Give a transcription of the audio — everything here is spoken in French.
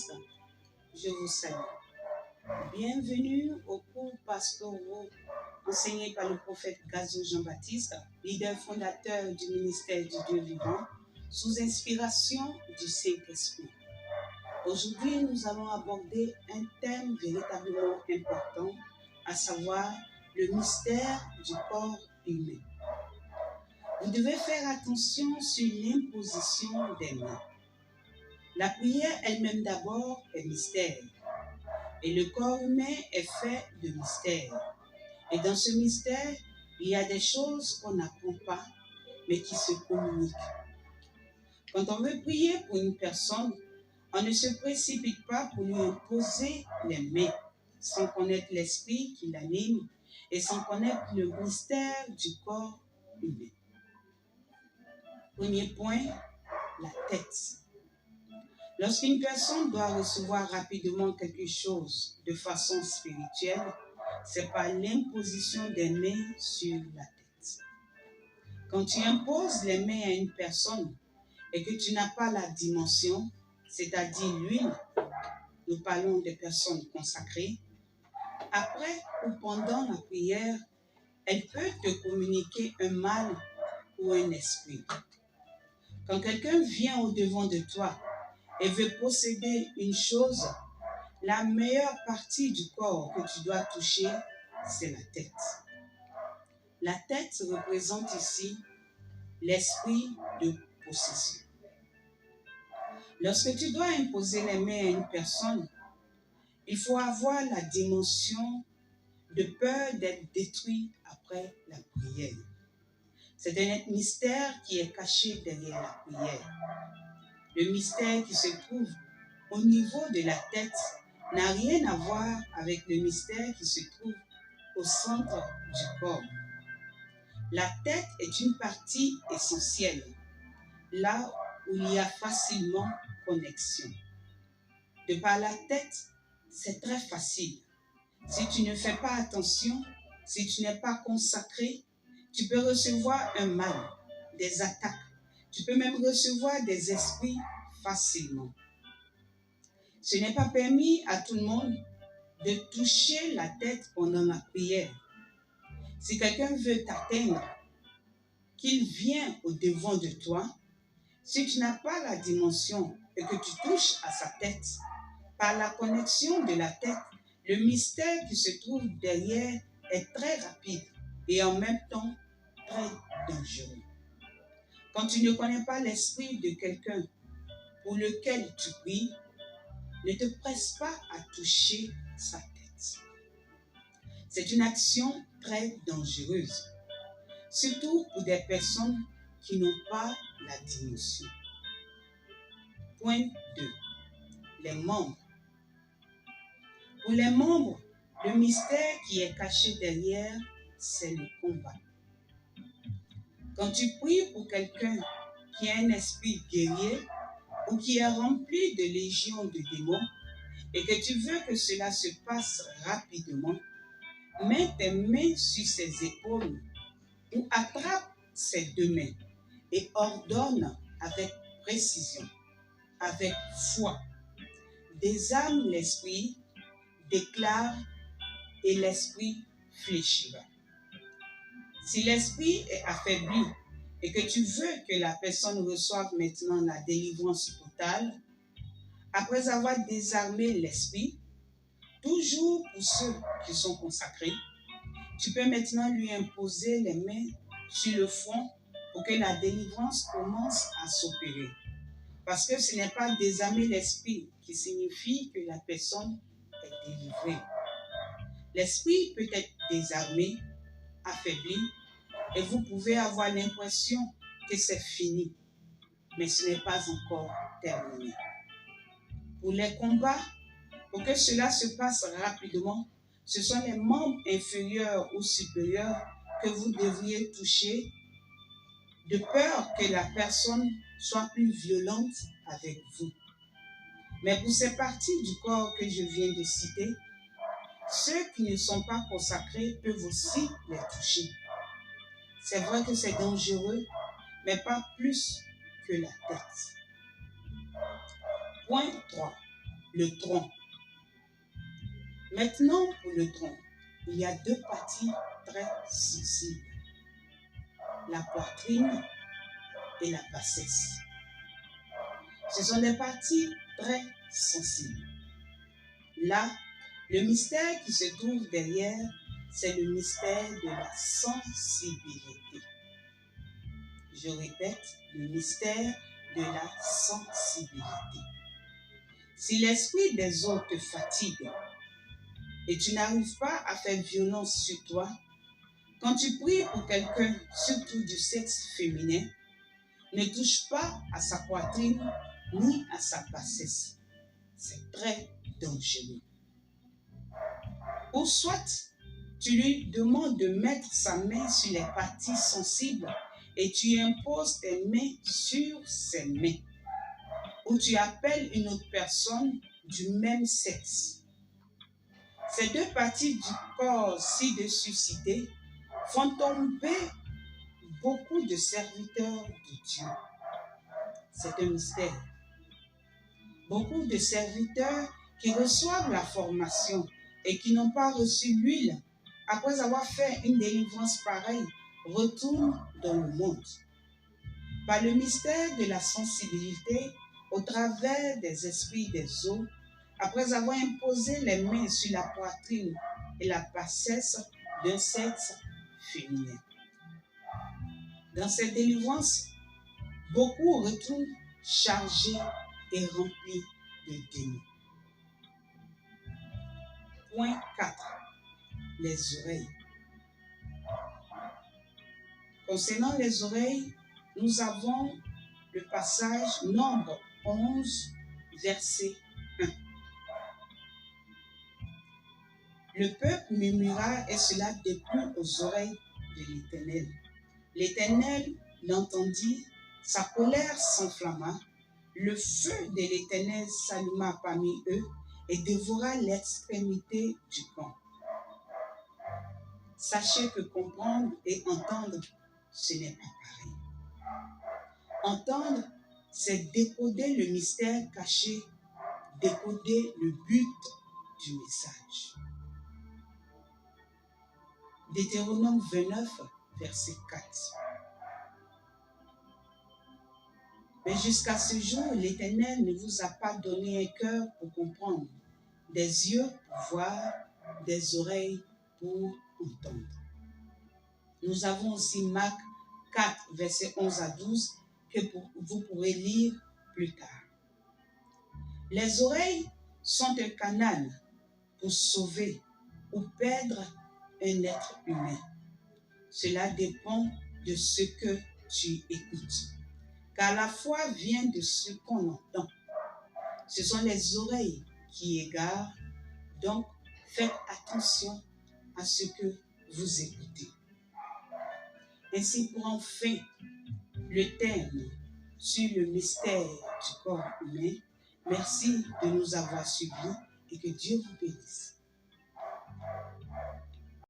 Jean-Baptiste, je vous salue. Bienvenue aux cours pastoraux enseignés par le prophète Gazo Jean-Baptiste, leader fondateur du ministère du Dieu vivant, sous inspiration du Saint-Esprit. Aujourd'hui, nous allons aborder un thème véritablement important, à savoir le mystère du corps humain. Vous devez faire attention sur l'imposition des mains. La prière elle-même d'abord est mystère. Et le corps humain est fait de mystère. Et dans ce mystère, il y a des choses qu'on n'apprend pas, mais qui se communiquent. Quand on veut prier pour une personne, on ne se précipite pas pour lui imposer les mains, sans connaître l'esprit qui l'anime et sans connaître le mystère du corps humain. Premier point, la tête. Lorsqu'une personne doit recevoir rapidement quelque chose de façon spirituelle, c'est par l'imposition des mains sur la tête. Quand tu imposes les mains à une personne et que tu n'as pas la dimension, c'est-à-dire l'huile, nous parlons des personnes consacrées, après ou pendant la prière, elle peut te communiquer un mal ou un esprit. Quand quelqu'un vient au-devant de toi et veut posséder une chose, la meilleure partie du corps que tu dois toucher, c'est la tête. La tête représente ici l'esprit de possession. Lorsque tu dois imposer les mains à une personne, il faut avoir la dimension de peur d'être détruit après la prière. C'est un mystère qui est caché derrière la prière. Le mystère qui se trouve au niveau de la tête n'a rien à voir avec le mystère qui se trouve au centre du corps. La tête est une partie essentielle, là où il y a facilement connexion. De par la tête, c'est très facile. Si tu ne fais pas attention, si tu n'es pas consacré, tu peux recevoir un mal, des attaques. Tu peux même recevoir des esprits facilement. Ce n'est pas permis à tout le monde de toucher la tête pendant la prière. Si quelqu'un veut t'atteindre, qu'il vient au-devant de toi, si tu n'as pas la dimension et que tu touches à sa tête, par la connexion de la tête, le mystère qui se trouve derrière est très rapide et en même temps très dangereux. Quand tu ne connais pas l'esprit de quelqu'un pour lequel tu pries, ne te presse pas à toucher sa tête. C'est une action très dangereuse, surtout pour des personnes qui n'ont pas la dimension. Point 2. Les membres. Pour les membres, le mystère qui est caché derrière, c'est le combat. Quand tu pries pour quelqu'un qui a un esprit guerrier ou qui est rempli de légions de démons et que tu veux que cela se passe rapidement, mets tes mains sur ses épaules ou attrape ses deux mains et ordonne avec précision, avec foi. Désarme l'esprit, déclare et l'esprit fléchira. Si l'esprit est affaibli et que tu veux que la personne reçoive maintenant la délivrance totale, après avoir désarmé l'esprit, toujours pour ceux qui sont consacrés, tu peux maintenant lui imposer les mains sur le front pour que la délivrance commence à s'opérer. Parce que ce n'est pas désarmer l'esprit qui signifie que la personne est délivrée. L'esprit peut être désarmé, affaibli, et vous pouvez avoir l'impression que c'est fini, mais ce n'est pas encore terminé. Pour les combats, pour que cela se passe rapidement, ce sont les membres inférieurs ou supérieurs que vous devriez toucher de peur que la personne soit plus violente avec vous. Mais pour ces parties du corps que je viens de citer, ceux qui ne sont pas consacrés peuvent aussi les toucher. C'est vrai que c'est dangereux, mais pas plus que la tête. Point 3. le tronc. Maintenant, pour le tronc, il y a deux parties très sensibles. La poitrine et la bassesse. Ce sont des parties très sensibles. Là, le mystère qui se trouve derrière, c'est le mystère de la sensibilité. Je répète, le mystère de la sensibilité. Si l'esprit des autres te fatigue et tu n'arrives pas à faire violence sur toi, quand tu pries pour quelqu'un, surtout du sexe féminin, ne touche pas à sa poitrine ni à sa bassesse. C'est très dangereux. Ou soit, tu lui demandes de mettre sa main sur les parties sensibles et tu imposes tes mains sur ses mains. Ou tu appelles une autre personne du même sexe. Ces deux parties du corps ci-dessus citées font tomber beaucoup de serviteurs de Dieu. C'est un mystère. Beaucoup de serviteurs qui reçoivent la formation et qui n'ont pas reçu l'huile, après avoir fait une délivrance pareille, retournent dans le monde. Par le mystère de la sensibilité, au travers des esprits des eaux, après avoir imposé les mains sur la poitrine et la bassesse d'un sexe féminin. Dans cette délivrance, beaucoup retournent chargés et remplis de démons. Point 4. Les oreilles. Concernant les oreilles, nous avons le passage Nombre 11, verset 1. Le peuple murmura et cela déplut aux oreilles de l'Éternel. L'Éternel l'entendit, sa colère s'enflamma, le feu de l'Éternel s'alluma parmi eux et dévora l'extrémité du camp. Sachez que comprendre et entendre, ce n'est pas pareil. Entendre, c'est décoder le mystère caché, décoder le but du message. Deutéronome 29, verset 4. Mais jusqu'à ce jour, l'Éternel ne vous a pas donné un cœur pour comprendre, des yeux pour voir, des oreilles pour entendre. Nous avons aussi Marc 4, verset 11 à 12, que vous pourrez lire plus tard. Les oreilles sont un canal pour sauver ou perdre un être humain. Cela dépend de ce que tu écoutes. Car la foi vient de ce qu'on entend. Ce sont les oreilles qui égarent, donc faites attention à ce que vous écoutez. Ainsi prend fin le thème sur le mystère du corps humain. Merci de nous avoir suivis et que Dieu vous bénisse.